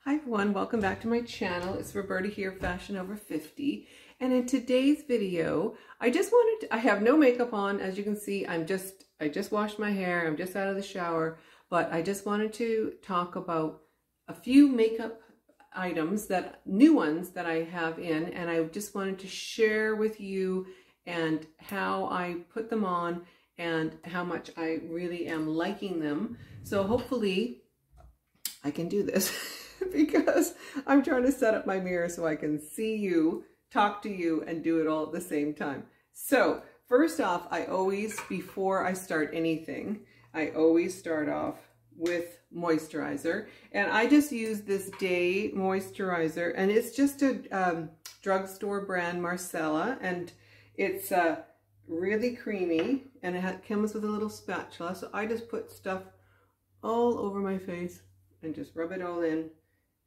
Hi everyone, welcome back to my channel. It's Roberta here, Fashion Over 50. And in today's video, I have no makeup on. As you can see, I just washed my hair. I'm just out of the shower, but I just wanted to talk about a few makeup items, new ones that I have in, and I just wanted to share with you and how I put them on and how much I really am liking them. So hopefully I can do this because I'm trying to set up my mirror so I can see you, talk to you, and do it all at the same time. So first off, before I start anything, I always start off with moisturizer. And I just use this Day moisturizer, and it's just a drugstore brand, Marcella, and it's really creamy, and it comes with a little spatula. So I just put stuff all over my face and just rub it all in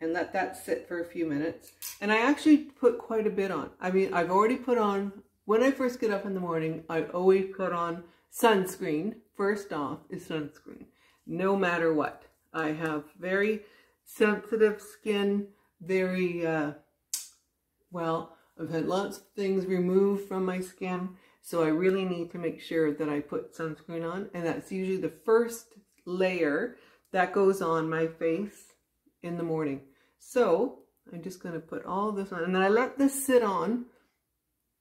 and let that sit for a few minutes. And I actually put quite a bit on. I mean, I've already put on, when I first get up in the morning, I always put on sunscreen. First off is sunscreen, no matter what. I have very sensitive skin, well, I've had lots of things removed from my skin, so I really need to make sure that I put sunscreen on, and that's usually the first layer that goes on my face in the morning. So I'm just going to put all this on, and then I let this sit on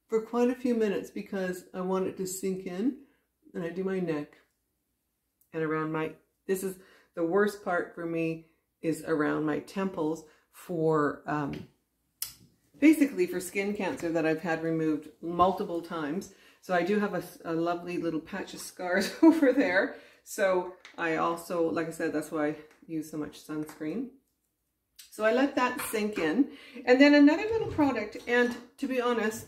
for quite a few minutes because I want it to sink in. And I do my neck and around this is the worst part for me, is around my temples for basically for skin cancer that I've had removed multiple times. So I do have a lovely little patch of scars over there. So I also, like I said, that's why I use so much sunscreen. So I let that sink in. And then another little product, and to be honest,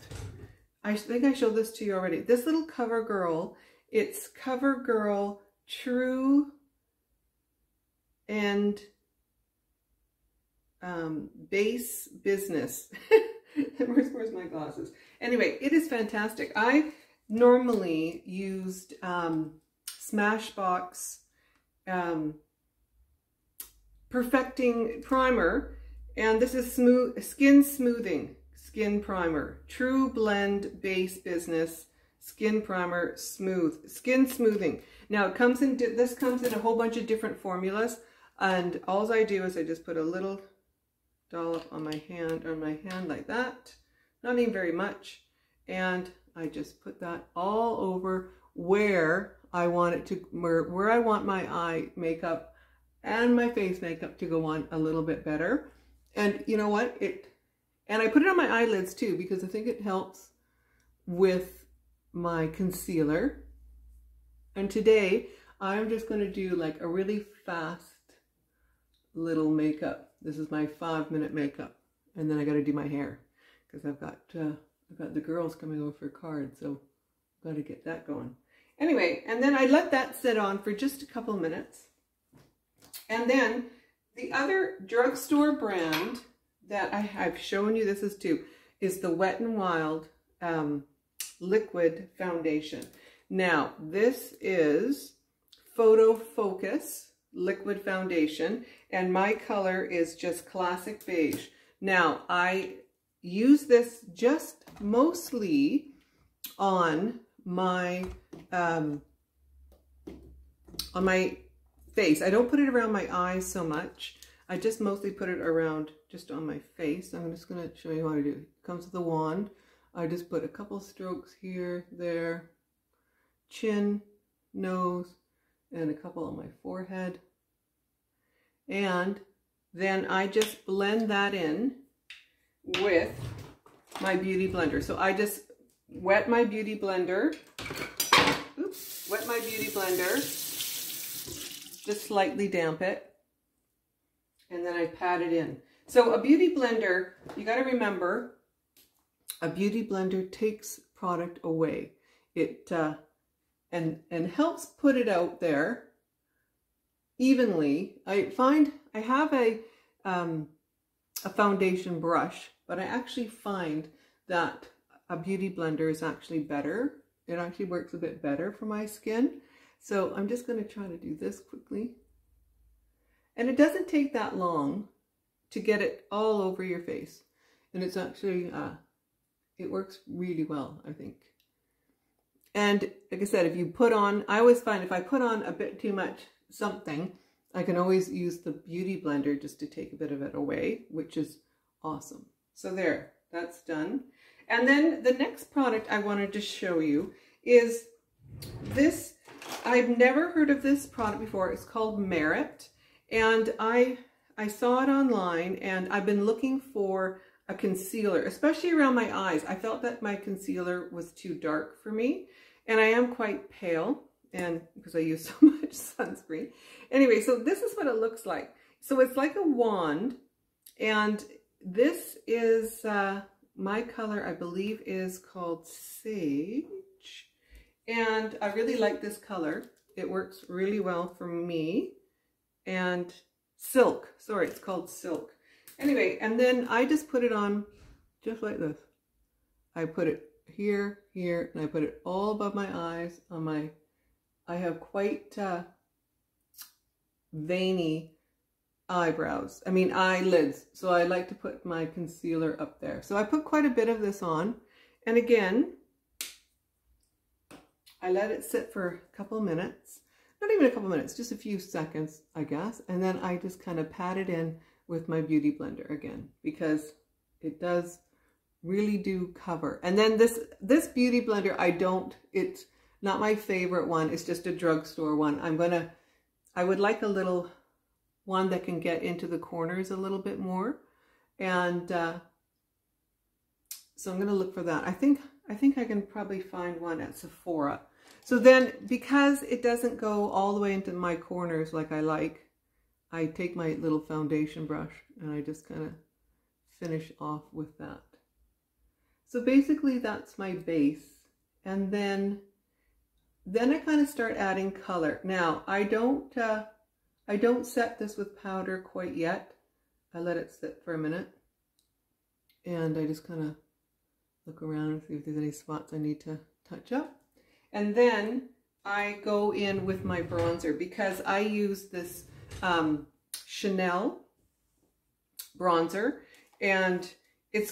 I think I showed this to you already. This little CoverGirl, it's CoverGirl True and Base Business. Where's my glasses? Anyway, it is fantastic. I normally used Smashbox Perfecting Primer, and this is Skin Smoothing Skin Primer, True Blend Base Business Skin Primer Skin Smoothing. Now this comes in a whole bunch of different formulas, and all I do is I just put a little dollop on my hand like that, not even very much, and I just put that all over where I want it to, where I want my eye makeup and my face makeup to go on a little bit better. And you know what? And I put it on my eyelids too, because I think it helps with my concealer. And today I'm just going to do like a really fast little makeup. This is my 5-minute makeup, and then I got to do my hair because I've got the girls coming over for cards, so I've got to get that going. Anyway, and then I let that sit on for just a couple of minutes. And then the other drugstore brand that I've shown you, this is too, is the Wet n Wild Liquid Foundation. Now, this is Photo Focus Liquid Foundation, and my color is just classic beige. Now, I use this just mostly on my face. I don't put it around my eyes so much. I just mostly put it around just on my face. I'm just going to show you how to do it. It comes with a wand. I just put a couple strokes here, there, chin, nose, and a couple on my forehead. And then I just blend that in with my Beauty Blender. So I just wet my Beauty Blender. Wet my Beauty Blender. Just slightly damp it. And then I pat it in. So a Beauty Blender, you got to remember, a Beauty Blender takes product away. It and helps put it out there evenly. I find I have a foundation brush, but I actually find that a Beauty Blender is actually better. It actually works a bit better for my skin. So I'm just going to try to do this quickly. And it doesn't take that long to get it all over your face. And it's actually, it works really well, I think. And like I said, if you put on, I always find if I put on a bit too much something, I can always use the Beauty Blender just to take a bit of it away, which is awesome. So there, that's done. And then the next product I wanted to show you is this. I've never heard of this product before. It's called Merit. And I saw it online, and I've been looking for a concealer, especially around my eyes. I felt that my concealer was too dark for me, and I am quite pale, and because I use so much sunscreen. Anyway, so this is what it looks like. So it's like a wand, and this is my color, I believe, is called Sage, and I really like this color. It works really well for me. And Silk, sorry, it's called Silk. Anyway, and then I just put it on just like this. I put it here, here, and I put it all above my eyes on my, I have quite veiny eyebrows. I mean eyelids. So I like to put my concealer up there. So I put quite a bit of this on. And again, I let it sit for a couple of minutes. Not even a couple minutes, just a few seconds, I guess. And then I just kind of pat it in with my Beauty Blender again, because it does really do cover. And then this Beauty Blender, it's not my favorite one. It's just a drugstore one. I would like a little one that can get into the corners a little bit more. And so I'm going to look for that. I think I can probably find one at Sephora. So then, because it doesn't go all the way into my corners like I like, I take my little foundation brush and I just kind of finish off with that. So basically that's my base. And then I kind of start adding color. Now, I don't set this with powder quite yet. I let it sit for a minute. And I just kind of look around and see if there's any spots I need to touch up. And then I go in with my bronzer, because I use this Chanel bronzer, and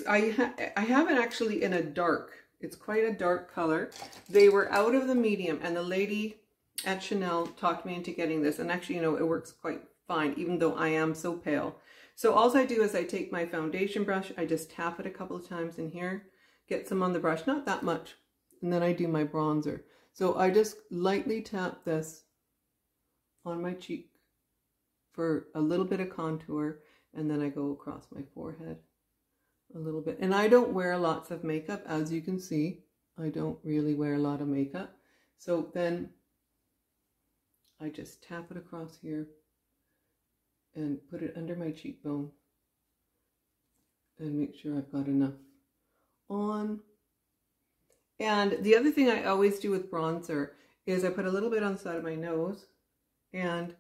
I have it actually in a dark. It's quite a dark color. They were out of the medium, and the lady at Chanel talked me into getting this. And actually, you know, it works quite fine, even though I am so pale. So all I do is I take my foundation brush, I just tap it a couple of times in here, get some on the brush, not that much, and then I do my bronzer. So I just lightly tap this on my cheek for a little bit of contour, and then I go across my forehead a little bit. And I don't wear lots of makeup, as you can see. I don't really wear a lot of makeup. So then I just tap it across here and put it under my cheekbone and make sure I've got enough on. And the other thing I always do with bronzer is I put a little bit on the side of my nose, and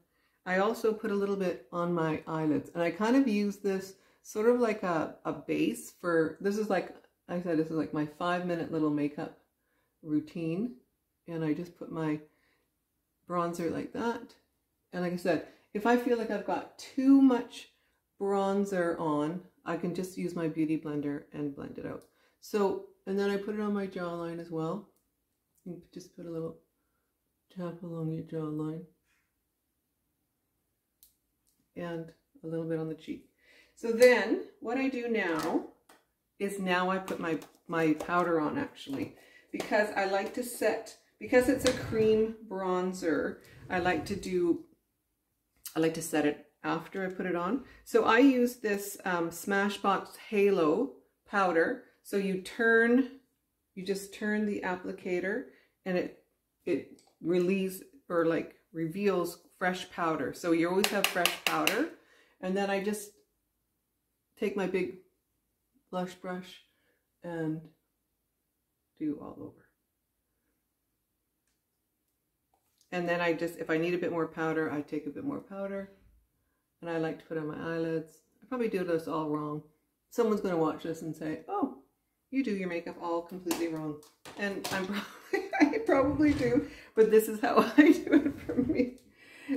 I also put a little bit on my eyelids. And I kind of use this sort of like a base for, this is like, I said, this is like my 5-minute little makeup routine. And I just put my bronzer like that. And like I said, if I feel like I've got too much bronzer on, I can just use my Beauty Blender and blend it out. So, and then I put it on my jawline as well. You just put a little tap along your jawline. And a little bit on the cheek. So then, what I do now is now I put my powder on, actually. Because I like to set, because it's a cream bronzer, I like to set it after I put it on. So I use this Smashbox Halo powder. So you just turn the applicator, and it reveals fresh powder. So you always have fresh powder. And then I just take my big blush brush and do all over. And then I just, if I need a bit more powder, I take a bit more powder. And I like to put on my eyelids. I probably do this all wrong. Someone's going to watch this and say, oh, you do your makeup all completely wrong. And I probably do, but this is how I do it for me.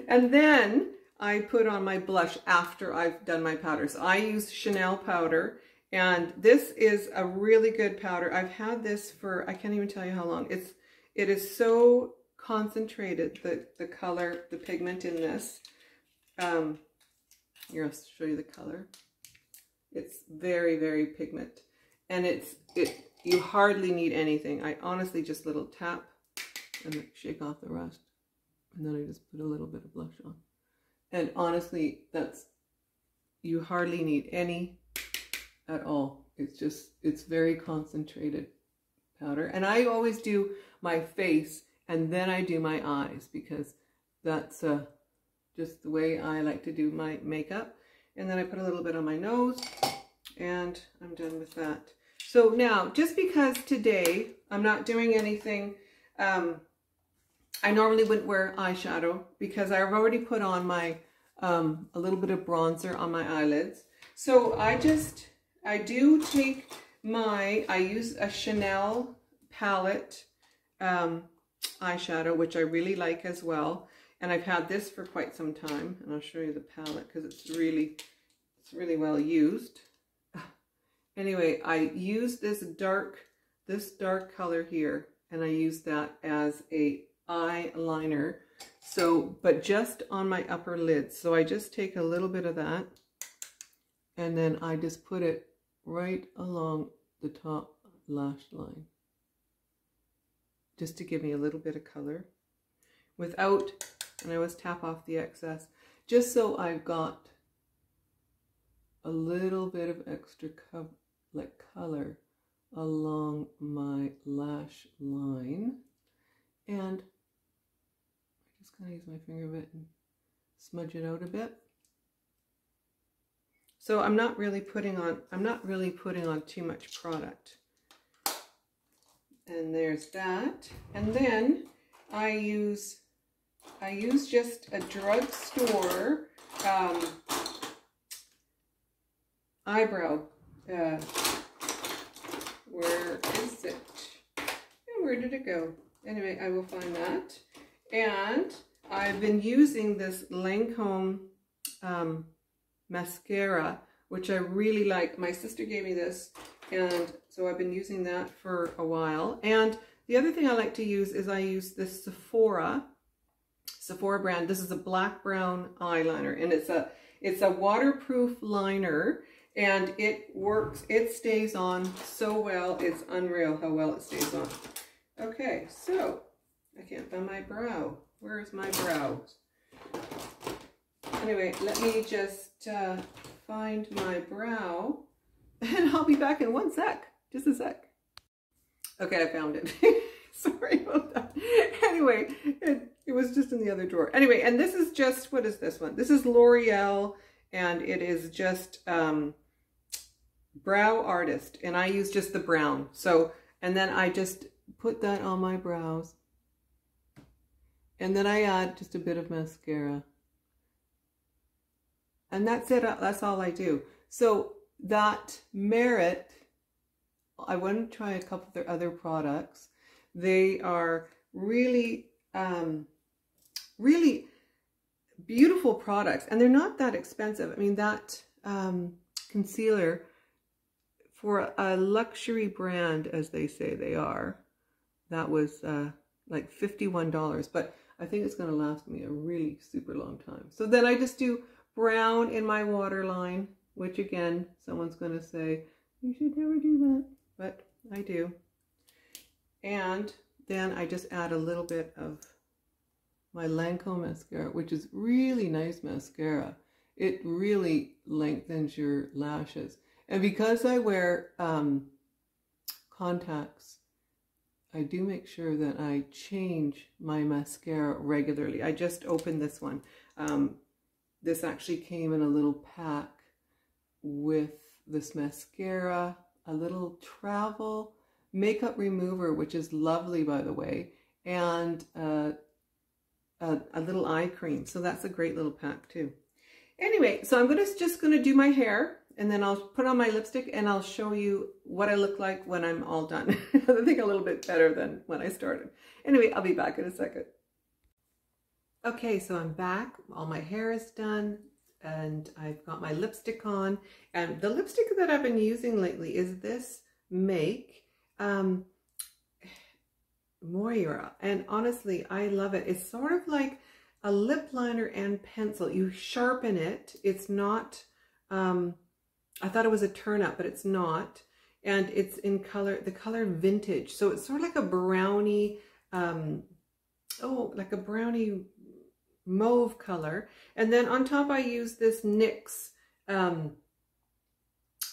And then I put on my blush after I've done my powder. So I use Chanel powder, and this is a really good powder. I've had this for, I can't even tell you how long. It is so concentrated, the color, the pigment in this. Here, I'll show you the color. It's very, very pigment, and you hardly need anything. I honestly just little tap and shake off the rest, and then I just put a little bit of blush on. And honestly, you hardly need any at all. It's very concentrated powder. And I always do my face and then I do my eyes, because that's just the way I like to do my makeup. And then I put a little bit on my nose, and I'm done with that. So now, just because today I'm not doing anything, I normally wouldn't wear eyeshadow because I've already put on my a little bit of bronzer on my eyelids. So I use a Chanel palette eyeshadow, which I really like as well. And I've had this for quite some time, and I'll show you the palette because it's really well used. Anyway, I use this dark color here, and I use that as a eyeliner. So, but just on my upper lids. So I just take a little bit of that, and then I just put it right along the top lash line, just to give me a little bit of color without, and I always tap off the excess, just so I've got a little bit of extra color along my lash line. And I just kind of use my finger a bit and smudge it out a bit. So I'm not really putting on too much product. And there's that. And then I use just a drugstore eyebrow. Where is it? And where did it go? Anyway, I will find that. And I've been using this Lancome mascara, which I really like. My sister gave me this, and so I've been using that for a while. And the other thing I like to use is I use this Sephora brand. This is a black brown eyeliner, and it's a waterproof liner, and it works. It stays on so well. It's unreal how well it stays on. Okay, so I can't find my brow. Where is my brow? Anyway, let me just find my brow, and I'll be back in one sec. Just a sec. Okay, I found it. Sorry about that. Anyway, it was just in the other drawer. Anyway, and this is just, what is this one? This is L'Oreal, and it is just Brow Artist, and I use just the brown. So, and then I just put that on my brows, and then I add just a bit of mascara, and that's it. That's all I do. So that Merit, I want to try a couple of their other products. They are really, really beautiful products, and they're not that expensive. I mean, that concealer, for a luxury brand, as they say they are, that was like $51, but I think it's going to last me a really super long time. So then I just do brown in my waterline, which again, someone's going to say, you should never do that, but I do. And then I just add a little bit of my Lancome mascara, which is really nice mascara. It really lengthens your lashes. And because I wear contacts, I do make sure that I change my mascara regularly. I just opened this one. This actually came in a little pack with this mascara, a little travel makeup remover, which is lovely, by the way, and a little eye cream. So that's a great little pack too. Anyway, so I'm just gonna do my hair, and then I'll put on my lipstick, and I'll show you what I look like when I'm all done. I think a little bit better than when I started. Anyway, I'll be back in a second. Okay, so I'm back. All my hair is done and I've got my lipstick on. And the lipstick that I've been using lately is this Make Moira. And honestly, I love it. It's sort of like a lip liner and pencil. You sharpen it. It's not, I thought it was a turn up, but it's not. And it's in color, the color Vintage. So it's sort of like a brownie, like a brownie mauve color. And then on top I use this NYX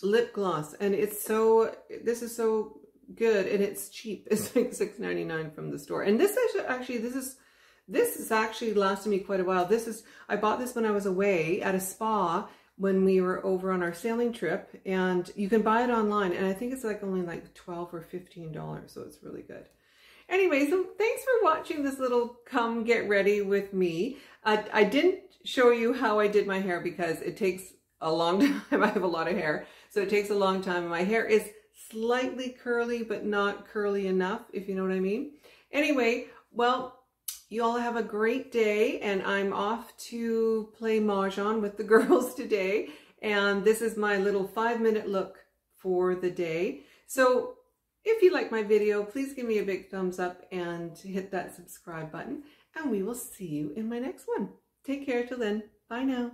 lip gloss, and it's so, this is so good, and it's cheap. It's like $6.99 from the store. And this is actually, this is actually lasted me quite a while. I bought this when I was away at a spa when we were over on our sailing trip, and you can buy it online, and I think it's like only like $12 or $15, so it's really good. Anyway, so thanks for watching this little come get ready with me. I didn't show you how I did my hair because it takes a long time. I have a lot of hair, so it takes a long time. My hair is slightly curly, but not curly enough, if you know what I mean. Anyway, well, you all have a great day, and I'm off to play Mahjong with the girls today. And this is my little 5-minute look for the day. So if you like my video, please give me a big thumbs up and hit that subscribe button, and we will see you in my next one. Take care till then. Bye now.